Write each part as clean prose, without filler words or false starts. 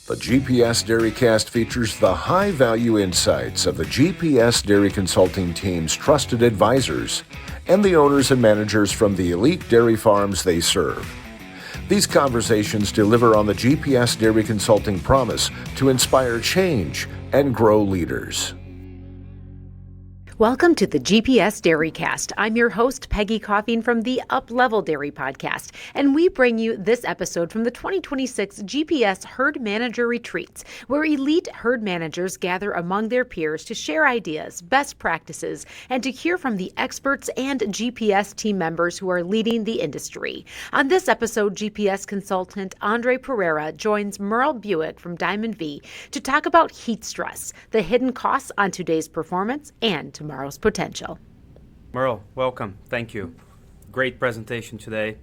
The GPS DairyCAST features the high-value insights of the GPS Dairy Consulting team's trusted advisors and the owners and managers from the elite dairy farms they serve. These conversations deliver on the GPS Dairy Consulting promise to inspire change and grow leaders. Welcome to the GPS DairyCAST. I'm your host, Peggy Coffeen from the Up Level Dairy Podcast, and we bring you this episode from the 2026 GPS Herd Manager Retreats, where elite herd managers gather among their peers to share ideas, best practices, and to hear from the experts and GPS team members who are leading the industry. On this episode, GPS consultant Andre Pereira joins Merle Buyck from Diamond V to talk about heat stress, the hidden costs on today's performance, and tomorrow's potential. Merle, welcome. Thank you. Great presentation today.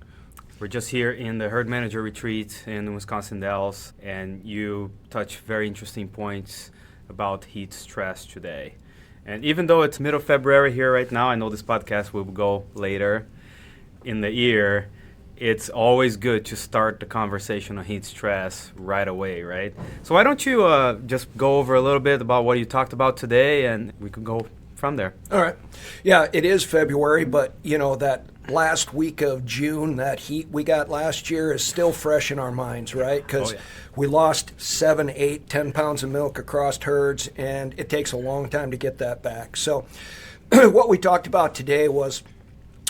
We're just here in the Herd Manager Retreat in Wisconsin Dells, and you touch very interesting points about heat stress today. And even though it's middle of February here right now, I know this podcast will go later in the year, it's always good to start the conversation on heat stress right away, right? So why don't you just go over a little bit about what you talked about today, and we could go from there. All right. Yeah, it is February, but that last week of June, that heat we got last year is still fresh in our minds, right? Because we lost 7, 8, 10 pounds of milk across herds, and it takes a long time to get that back. So what we talked about today was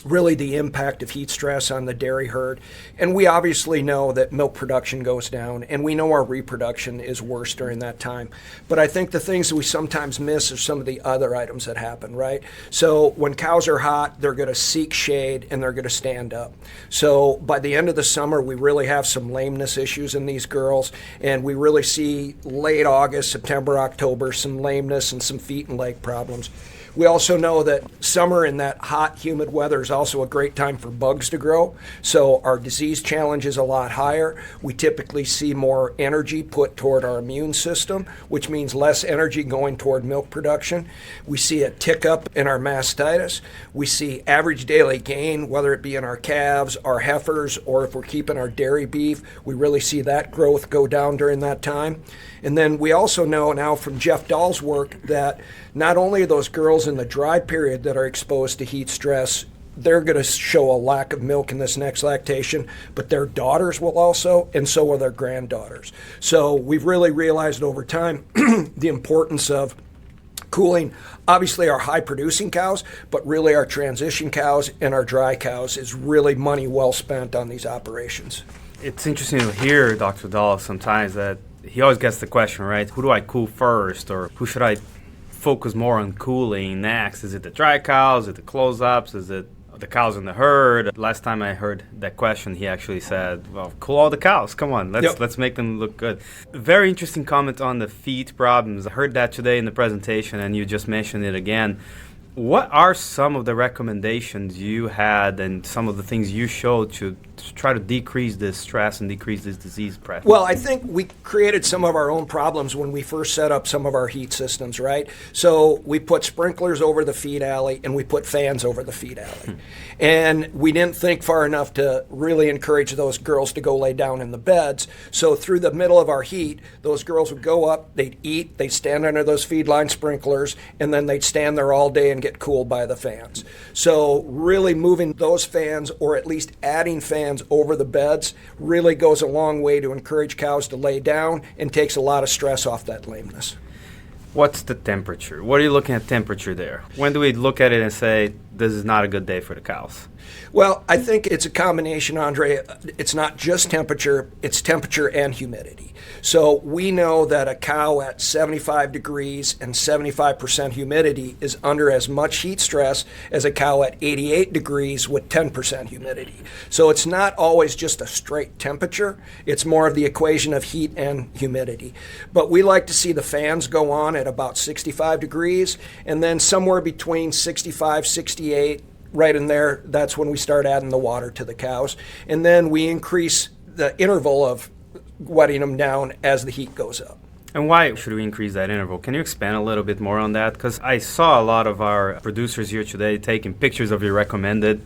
really the impact of heat stress on the dairy herd. And we obviously know that milk production goes down, and we know our reproduction is worse during that time. But I think the things that we sometimes miss are some of the other items that happen, right? So when cows are hot, they're going to seek shade and they're going to stand up. So by the end of the summer, we really have some lameness issues in these girls, and we really see late August, September, October, some lameness and some feet and leg problems. We also know that summer in that hot, humid weather is also a great time for bugs to grow. So our disease challenge is a lot higher. We typically see more energy put toward our immune system, which means less energy going toward milk production. We see a tick up in our mastitis. We see average daily gain, whether it be in our calves, our heifers, or if we're keeping our dairy beef. We really see that growth go down during that time. And then we also know now from Jeff Dahl's work that not only are those girls in the dry period that are exposed to heat stress, they're going to show a lack of milk in this next lactation, but their daughters will also, and so will their granddaughters. So we've really realized over time the importance of cooling, obviously our high-producing cows, but really our transition cows and our dry cows is really money well spent on these operations. It's interesting to hear Dr. Dahl sometimes that he always gets the question, right? Who do I cool first, or who should I focus more on cooling next? Is it the dry cows? Is it the close-ups? Is it the cows in the herd? Last time I heard that question, he actually said, well, cool all the cows. Come on, let's make them look good. Very interesting comment on the feet problems. I heard that today in the presentation, and you just mentioned it again. What are some of the recommendations you had and some of the things you showed to try to decrease this stress and decrease this disease pressure? Well, I think we created some of our own problems when we first set up some of our heat systems, right? So we put sprinklers over the feed alley and we put fans over the feed alley. And we didn't think far enough to really encourage those girls to go lay down in the beds. So through the middle of our heat, those girls would go up, they'd eat, they'd stand under those feed line sprinklers, and then they'd stand there all day and get cooled by the fans. So really moving those fans, or at least adding fans over the beds, really goes a long way to encourage cows to lay down and takes a lot of stress off that lameness. What's the temperature? What are you looking at temperature there? When do we look at it and say, this is not a good day for the cows? Well, I think it's a combination, Andre. It's not just temperature, it's temperature and humidity. So we know that a cow at 75 degrees and 75% humidity is under as much heat stress as a cow at 88 degrees with 10% humidity. So it's not always just a straight temperature. It's more of the equation of heat and humidity. But we like to see the fans go on at about 65 degrees, and then somewhere between 65, 68, right in there, that's when we start adding the water to the cows. And then we increase the interval of wetting them down as the heat goes up. And why should we increase that interval? Can you expand a little bit more on that? Because I saw a lot of our producers here today taking pictures of your recommended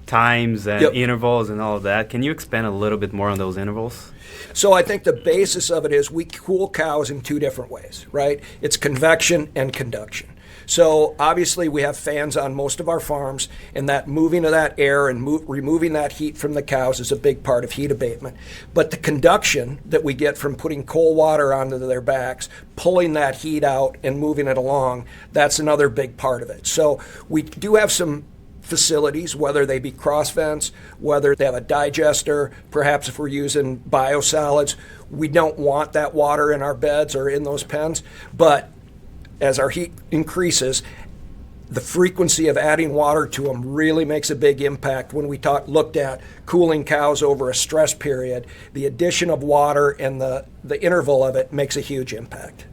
times and Yep. intervals and all of that. Can you expand a little bit more on those intervals? So I think the basis of it is we cool cows in two different ways, right? It's convection and conduction. So obviously we have fans on most of our farms, and that moving of that air and removing that heat from the cows is a big part of heat abatement. But the conduction that we get from putting cold water onto their backs, pulling that heat out and moving it along, that's another big part of it. So we do have some facilities, whether they be cross vents, whether they have a digester, perhaps if we're using biosolids, we don't want that water in our beds or in those pens. But as our heat increases, the frequency of adding water to them really makes a big impact. When we looked at cooling cows over a stress period, the addition of water and the interval of it makes a huge impact.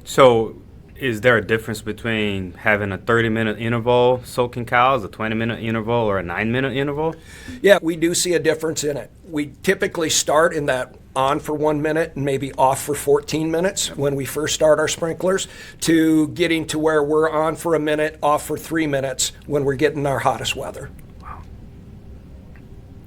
So is there a difference between having a 30-minute interval soaking cows, a 20-minute interval, or a 9-minute interval? Yeah, we do see a difference in it. We typically start in that on for 1 minute and maybe off for 14 minutes when we first start our sprinklers, to getting to where we're on for a minute, off for 3 minutes when we're getting our hottest weather. Wow.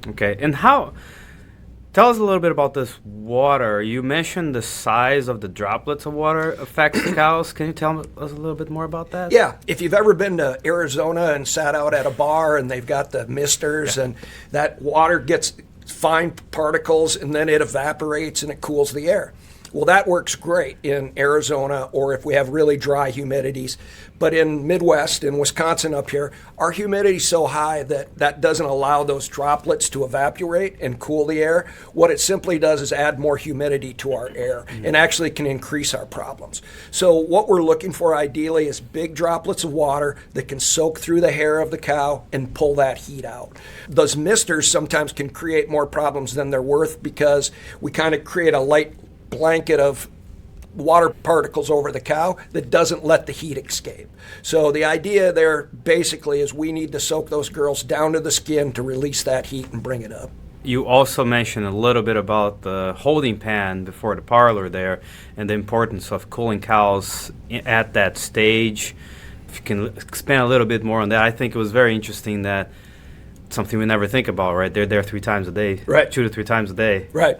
Okay, and tell us a little bit about this water. You mentioned the size of the droplets of water affects the cows. Can you tell us a little bit more about that? Yeah, if you've ever been to Arizona and sat out at a bar and they've got the misters, and that water gets fine particles and then it evaporates and it cools the air. Well, that works great in Arizona, or if we have really dry humidities. But in Midwest, in Wisconsin up here, our humidity's so high that doesn't allow those droplets to evaporate and cool the air. What it simply does is add more humidity to our air and actually can increase our problems. So what we're looking for ideally is big droplets of water that can soak through the hair of the cow and pull that heat out. Those misters sometimes can create more problems than they're worth, because we kind of create a light blanket of water particles over the cow that doesn't let the heat escape. So the idea there basically is we need to soak those girls down to the skin to release that heat and bring it up. You also mentioned a little bit about the holding pan before the parlor there, and the importance of cooling cows at that stage. If you can expand a little bit more on that. I think it was very interesting that something we never think about, right? They're there 3 times a day, right? 2 to 3 times a day, right?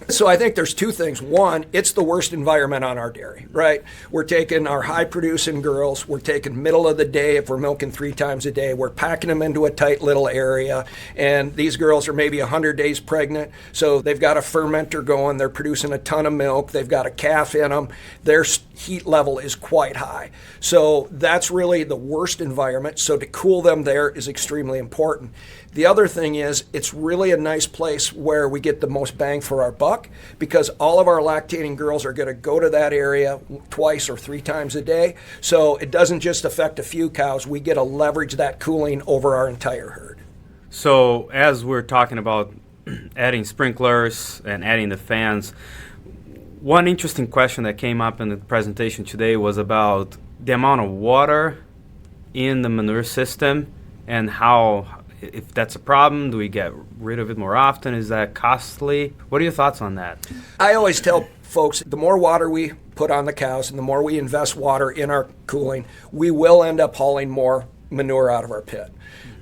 So I think there's two things. One, it's the worst environment on our dairy, right? We're taking our high producing girls, we're taking middle of the day if we're milking 3 times a day, we're packing them into a tight little area, and these girls are maybe 100 days pregnant, so they've got a fermenter going, they're producing a ton of milk, they've got a calf in them, their heat level is quite high. So that's really the worst environment, so to cool them there is extremely important. The other thing is, it's really a nice place where we get the most bang for our buck, because all of our lactating girls are going to go to that area 2 or 3 times a day. So it doesn't just affect a few cows. We get to leverage that cooling over our entire herd. So as we're talking about adding sprinklers and adding the fans, one interesting question that came up in the presentation today was about the amount of water in the manure system, and how, if that's a problem, do we get rid of it more often? Is that costly? What are your thoughts on that? I always tell folks, the more water we put on the cows and the more we invest water in our cooling, we will end up hauling more manure out of our pit.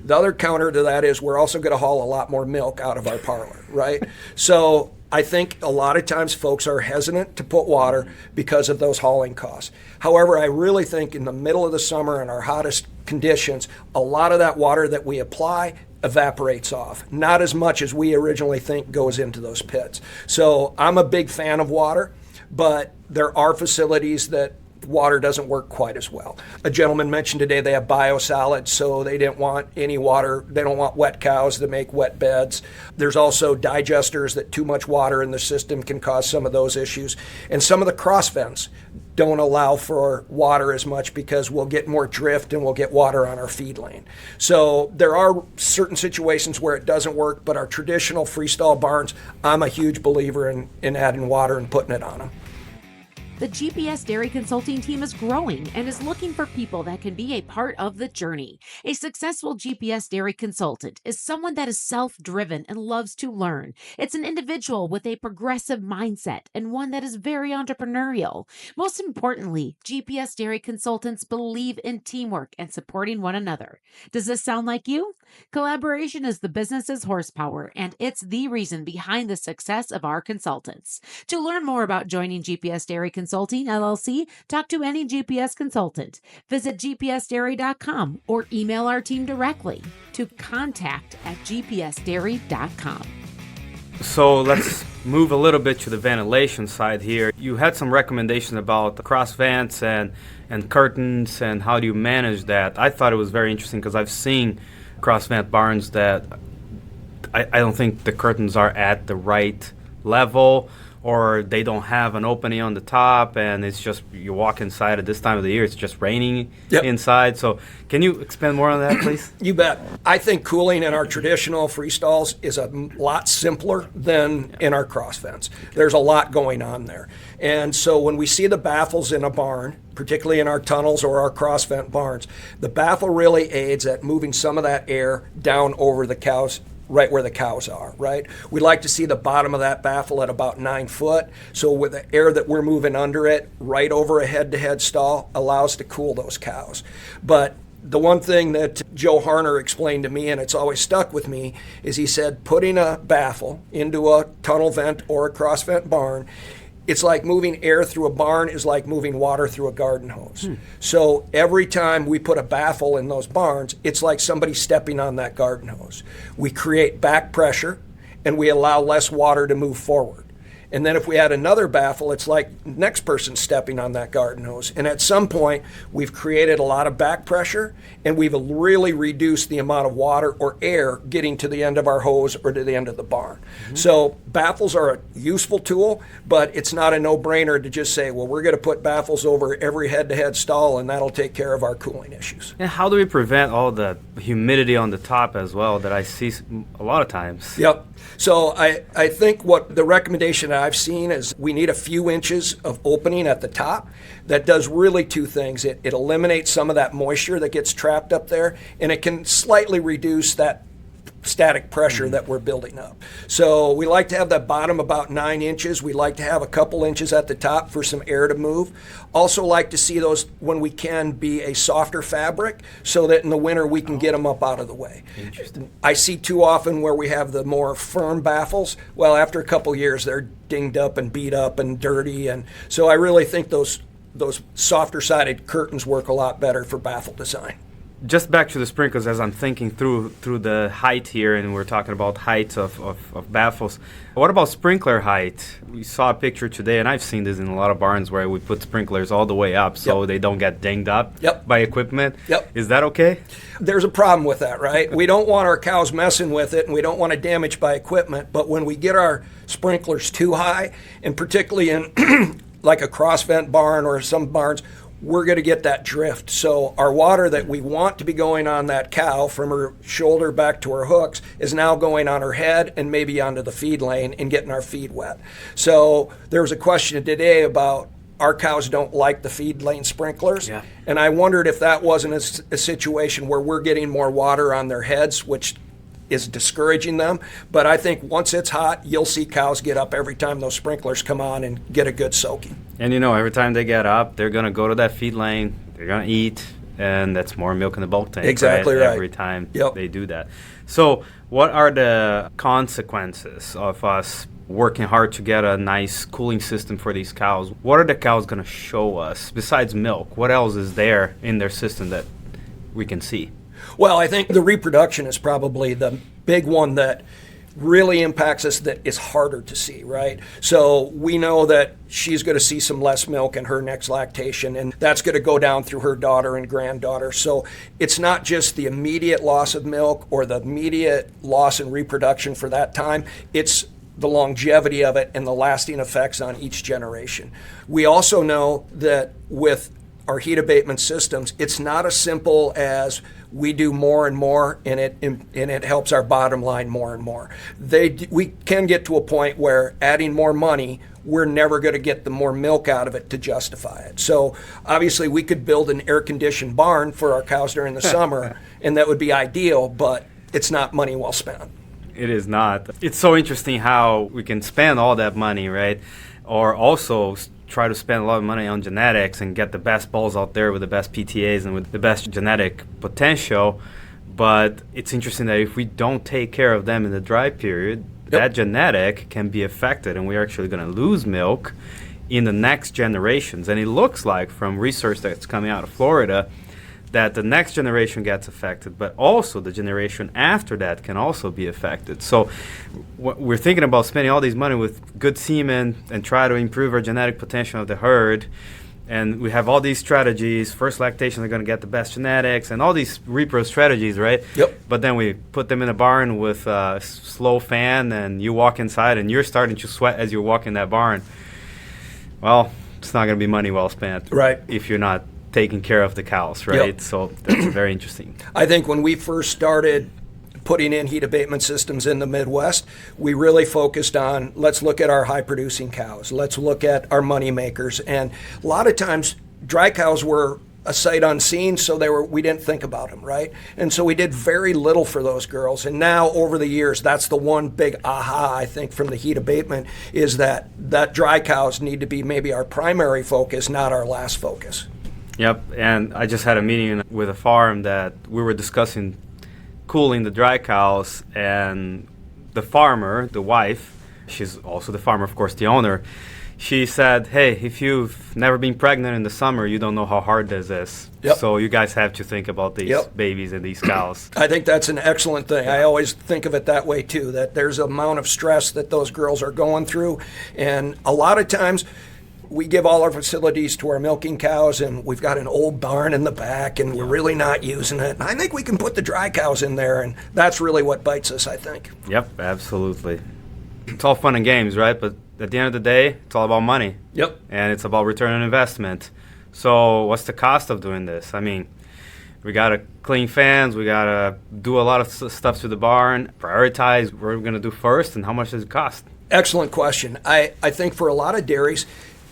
The other counter to that is we're also going to haul a lot more milk out of our parlor, right? So I think a lot of times folks are hesitant to put water because of those hauling costs. However, I really think in the middle of the summer in our hottest conditions, a lot of that water that we apply evaporates off. Not as much as we originally think goes into those pits. So I'm a big fan of water, but there are facilities that water doesn't work quite as well. A gentleman mentioned today they have biosolids, so they didn't want any water. They don't want wet cows to make wet beds. There's also digesters that too much water in the system can cause some of those issues. And some of the cross vents don't allow for water as much because we'll get more drift and we'll get water on our feed lane. So there are certain situations where it doesn't work, but our traditional freestall barns, I'm a huge believer in adding water and putting it on them. The GPS Dairy Consulting team is growing and is looking for people that can be a part of the journey. A successful GPS Dairy Consultant is someone that is self-driven and loves to learn. It's an individual with a progressive mindset and one that is very entrepreneurial. Most importantly, GPS Dairy Consultants believe in teamwork and supporting one another. Does this sound like you? Collaboration is the business's horsepower, and it's the reason behind the success of our consultants. To learn more about joining GPS Dairy Consulting LLC, talk to any GPS consultant. Visit gpsdairy.com or email our team directly to contact@gpsdairy.com. So let's move a little bit to the ventilation side here. You had some recommendations about the cross vents and curtains and how do you manage that. I thought it was very interesting because I've seen cross vent barns that I don't think the curtains are at the right level, or they don't have an opening on the top, and it's just you walk inside at this time of the year, it's just raining inside. So can you expand more on that, please? You bet. I think cooling in our traditional freestalls is a lot simpler than in our cross vents. There's a lot going on there. And so when we see the baffles in a barn, particularly in our tunnels or our cross vent barns, the baffle really aids at moving some of that air down over the cows, right where the cows are, right? We like to see the bottom of that baffle at about 9 foot. So with the air that we're moving under it, right over a head-to-head stall, allows to cool those cows. But the one thing that Joe Harner explained to me, and it's always stuck with me, is he said putting a baffle into a tunnel vent or a cross vent barn, it's like moving air through a barn is like moving water through a garden hose. So every time we put a baffle in those barns, it's like somebody stepping on that garden hose. We create back pressure and we allow less water to move forward. And then if we add another baffle, it's like next person stepping on that garden hose. And at some point, we've created a lot of back pressure, and we've really reduced the amount of water or air getting to the end of our hose or to the end of the barn. So baffles are a useful tool, but it's not a no-brainer to just say, well, we're going to put baffles over every head-to-head stall, and that'll take care of our cooling issues. And how do we prevent all the humidity on the top as well that I see a lot of times? Yep. So I think what the recommendation I've seen is we need a few inches of opening at the top. That does really two things. It eliminates some of that moisture that gets trapped up there, and it can slightly reduce that static pressure that we're building up. So we like to have that bottom about 9 inches. We like to have a couple inches at the top for some air to move. Also like to see those, when we can, be a softer fabric so that in the winter we can get them up out of the way. Interesting. I see too often where we have the more firm baffles. Well, after a couple years, they're dinged up and beat up and dirty. And so I really think those softer sided curtains work a lot better for baffle design. Just back to the sprinklers, as I'm thinking through the height here, and we're talking about height of baffles. What about sprinkler height? We saw a picture today, and I've seen this in a lot of barns where we put sprinklers all the way up so they don't get dinged up by equipment. Is that okay? There's a problem with that, right? We don't want our cows messing with it, and we don't want to damage by equipment, but when we get our sprinklers too high, and particularly in like a cross vent barn or some barns, we're going to get that drift. So our water that we want to be going on that cow from her shoulder back to her hooks is now going on her head and maybe onto the feed lane and getting our feed wet. So there was a question today about our cows don't like the feed lane sprinklers. And I wondered if that wasn't a situation where we're getting more water on their heads, which is discouraging them. But I think once it's hot, you'll see cows get up every time those sprinklers come on and get a good soaking. And every time they get up, they're going to go to that feed lane, they're going to eat, and that's more milk in the bulk tank. Exactly right. Every time they do that. So what are the consequences of us working hard to get a nice cooling system for these cows? What are the cows going to show us besides milk? What else is there in their system that we can see? Well, I think the reproduction is probably the big one that really impacts us that is harder to see, right? So we know that she's going to see some less milk in her next lactation, and that's going to go down through her daughter and granddaughter. So it's not just the immediate loss of milk or the immediate loss in reproduction for that time. It's the longevity of it and the lasting effects on each generation. We also know that with our heat abatement systems, it's not as simple as we do more and more, and it helps our bottom line more and more. We can get to a point where adding more money we're never going to get the more milk out of it to justify it. So obviously we could build an air-conditioned barn for our cows during the summer, and that would be ideal, but it's not money well spent. It is not. It's so interesting how we can spend all that money, right? Or also try to spend a lot of money on genetics and get the best bulls out there with the best PTAs and with the best genetic potential. But it's interesting that if we don't take care of them in the dry period, that genetic can be affected, and we're actually going to lose milk in the next generations. And it looks like, from research that's coming out of Florida, that the next generation gets affected, but also the generation after that can also be affected. So we're thinking about spending all these money with good semen and try to improve our genetic potential of the herd. And we have all these strategies. First lactation are going to get the best genetics and all these repro strategies, right? Yep. But then we put them in a barn with a slow fan, and you walk inside and you're starting to sweat as you walk in that barn. Well, it's not going to be money well spent, right, if you're not taking care of the cows, right? Yep. So that's very interesting. I think when we first started putting in heat abatement systems in the Midwest, we really focused on, let's look at our high-producing cows. Let's look at our money makers. And a lot of times, dry cows were a sight unseen, so we didn't think about them, right? And so we did very little for those girls. And now, over the years, that's the one big aha, I think, from the heat abatement, is that dry cows need to be maybe our primary focus, not our last focus. Yep, and I just had a meeting with a farm that we were discussing cooling the dry cows, and the farmer, the wife, she's also the farmer, of course, the owner, she said, hey, if you've never been pregnant in the summer, you don't know how hard this is. Yep. So you guys have to think about these babies and these cows. I think that's an excellent thing. I always think of it that way, too, that there's an amount of stress that those girls are going through. And a lot of times, we give all our facilities to our milking cows, and we've got an old barn in the back, and we're really not using it. And I think we can put the dry cows in there, and that's really what bites us, I think. Yep, absolutely. It's all fun and games, right? But at the end of the day, it's all about money. Yep. And it's about return on investment. So what's the cost of doing this? I mean, we got to clean fans. We got to do a lot of stuff to the barn, prioritize what we're going to do first, and how much does it cost? Excellent question. I think for a lot of dairies,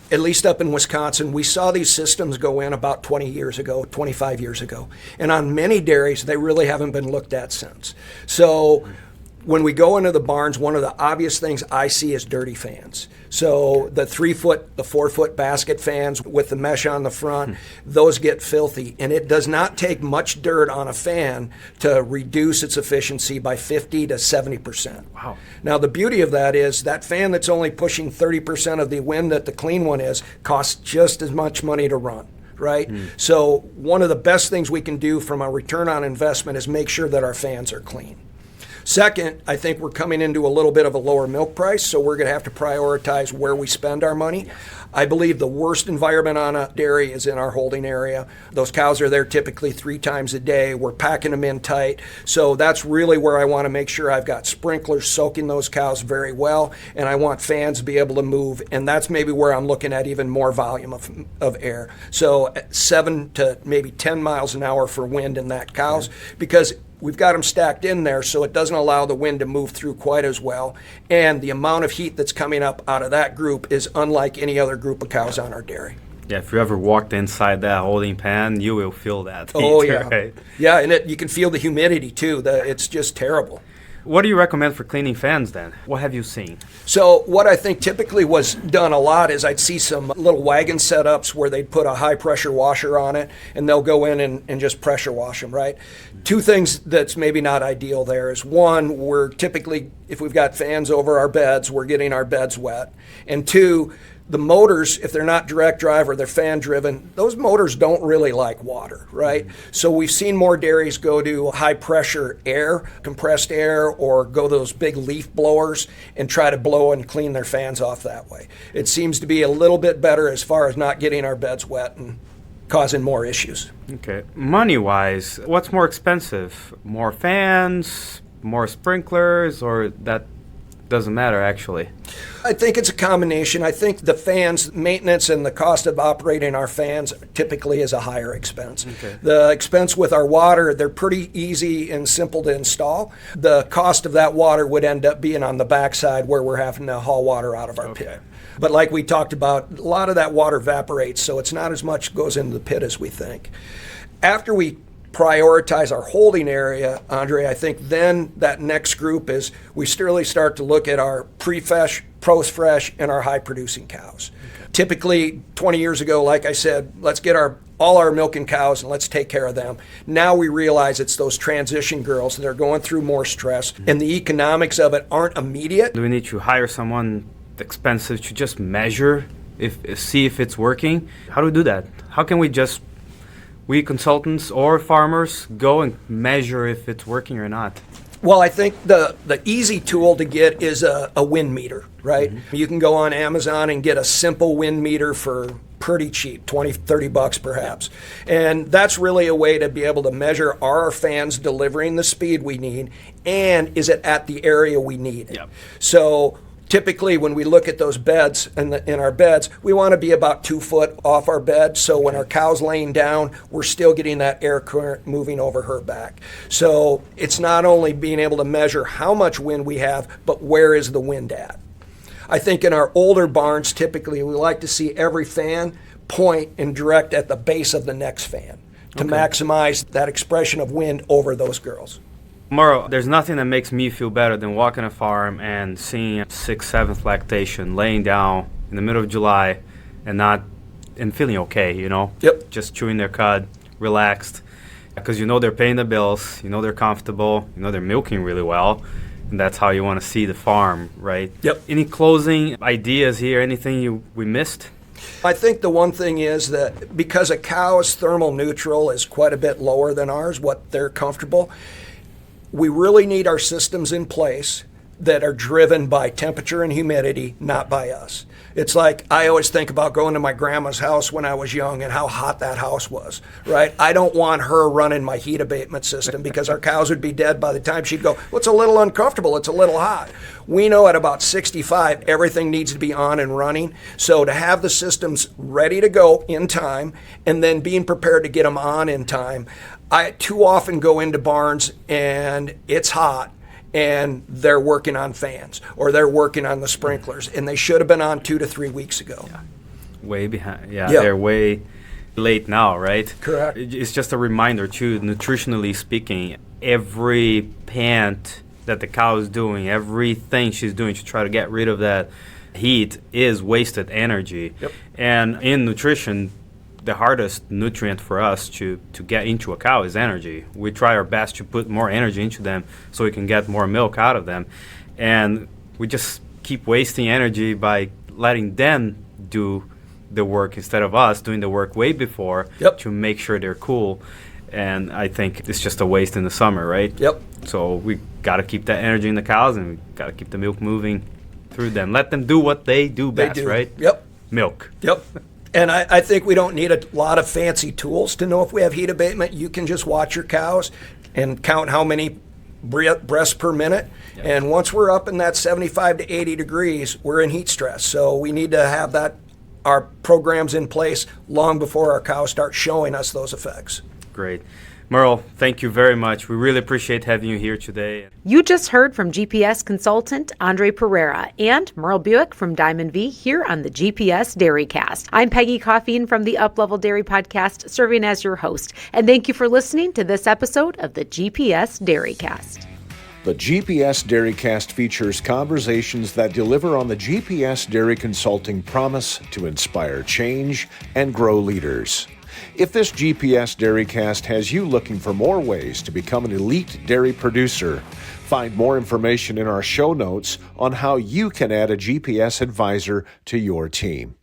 at least up in Wisconsin, we saw these systems go in about 20 years ago, 25 years ago. And on many dairies, they really haven't been looked at since. So when we go into the barns, one of the obvious things I see is dirty fans. So the 3-foot, the 4-foot basket fans with the mesh on the front, those get filthy. And it does not take much dirt on a fan to reduce its efficiency by 50 to 70%. Wow. Now, the beauty of that is that fan that's only pushing 30% of the wind that the clean one is costs just as much money to run. Right? So one of the best things we can do from a return on investment is make sure that our fans are clean. Second, I think we're coming into a little bit of a lower milk price, so we're going to have to prioritize where we spend our money. I believe the worst environment on a dairy is in our holding area. Those cows are there typically 3 times a day. We're packing them in tight. So that's really where I want to make sure I've got sprinklers soaking those cows very well, and I want fans to be able to move, and that's maybe where I'm looking at even more volume of air. So 7 to maybe 10 miles an hour for wind in that cows, because we've got them stacked in there, so it doesn't allow the wind to move through quite as well. And the amount of heat that's coming up out of that group is unlike any other group of cows on our dairy. Yeah, if you ever walked inside that holding pan, you will feel that heat. Oh, yeah. Right? Yeah, and you can feel the humidity, too. It's just terrible. What do you recommend for cleaning fans then? What have you seen? So what I think typically was done a lot is I'd see some little wagon setups where they'd put a high pressure washer on it, and they'll go in and just pressure wash them, right? 2 things that's maybe not ideal there is, one, we're typically, if we've got fans over our beds, we're getting our beds wet. And 2, the motors, if they're not direct drive or they're fan driven, those motors don't really like water, right? So we've seen more dairies go to high pressure air, compressed air, or go those big leaf blowers and try to blow and clean their fans off that way. It seems to be a little bit better as far as not getting our beds wet and causing more issues. Okay. Money-wise, what's more expensive? More fans, more sprinklers, or that doesn't matter actually? I think it's a combination. I think the fans, maintenance and the cost of operating our fans typically is a higher expense. Okay. The expense with our water, they're pretty easy and simple to install. The cost of that water would end up being on the backside where we're having to haul water out of our pit. But like we talked about, a lot of that water evaporates, so it's not as much goes into the pit as we think. After we prioritize our holding area, Andre, I think then that next group is we really start to look at our pre-fresh, post-fresh, and our high-producing cows. Okay. Typically, 20 years ago, like I said, let's get all our milking cows and let's take care of them. Now we realize it's those transition girls that are going through more stress, and the economics of it aren't immediate. Do we need to hire someone expensive to just measure, see if it's working? How do we do that? How can we consultants or farmers go and measure if it's working or not? Well, I think the easy tool to get is a wind meter, right? Mm-hmm. You can go on Amazon and get a simple wind meter for pretty cheap, $20, $30 perhaps. And that's really a way to be able to measure, are our fans delivering the speed we need, and is it at the area we need it? Yep. So typically, when we look at those beds in our beds, we want to be about 2 foot off our bed. So when our cow's laying down, we're still getting that air current moving over her back. So it's not only being able to measure how much wind we have, but where is the wind at? I think in our older barns, typically, we like to see every fan point and direct at the base of the next fan to maximize that expression of wind over those girls. Merle, there's nothing that makes me feel better than walking a farm and seeing 6th, 7th lactation laying down in the middle of July and feeling okay, you know? Yep. Just chewing their cud, relaxed, because you know they're paying the bills, you know they're comfortable, you know they're milking really well, and that's how you want to see the farm, right? Yep. Any closing ideas here, anything we missed? I think the one thing is that because a cow's thermal neutral is quite a bit lower than ours, what they're comfortable, we really need our systems in place that are driven by temperature and humidity, not by us. It's like I always think about going to my grandma's house when I was young and how hot that house was, right? I don't want her running my heat abatement system because our cows would be dead by the time she'd go, well, it's a little uncomfortable, it's a little hot. We know at about 65, everything needs to be on and running. So to have the systems ready to go in time and then being prepared to get them on in time, I too often go into barns and it's hot and they're working on fans or they're working on the sprinklers and they should have been on 2 to 3 weeks ago. Yeah. Way behind. Yeah, yep. They're way late now, right? Correct. It's just a reminder too, nutritionally speaking, every pant that the cow is doing, everything she's doing to try to get rid of that heat is wasted energy. Yep. And in nutrition, the hardest nutrient for us to get into a cow is energy. We try our best to put more energy into them so we can get more milk out of them. And we just keep wasting energy by letting them do the work instead of us doing the work way before to make sure they're cool. And I think it's just a waste in the summer, right? Yep. So we got to keep that energy in the cows and we got to keep the milk moving through them. Let them do what they do best, right? Yep. Milk. Yep. And I think we don't need a lot of fancy tools to know if we have heat abatement. You can just watch your cows and count how many breaths per minute. Yep. And once we're up in that 75 to 80 degrees, we're in heat stress. So we need to have our programs in place long before our cows start showing us those effects. Great. Merle, thank you very much. We really appreciate having you here today. You just heard from GPS consultant Andre Pereira and Merle Buyck from Diamond V here on the GPS DairyCAST. I'm Peggy Coffeen from the Up Level Dairy Podcast, serving as your host. And thank you for listening to this episode of the GPS DairyCAST. The GPS DairyCAST features conversations that deliver on the GPS Dairy Consulting promise to inspire change and grow leaders. If this GPS DairyCAST has you looking for more ways to become an elite dairy producer, find more information in our show notes on how you can add a GPS advisor to your team.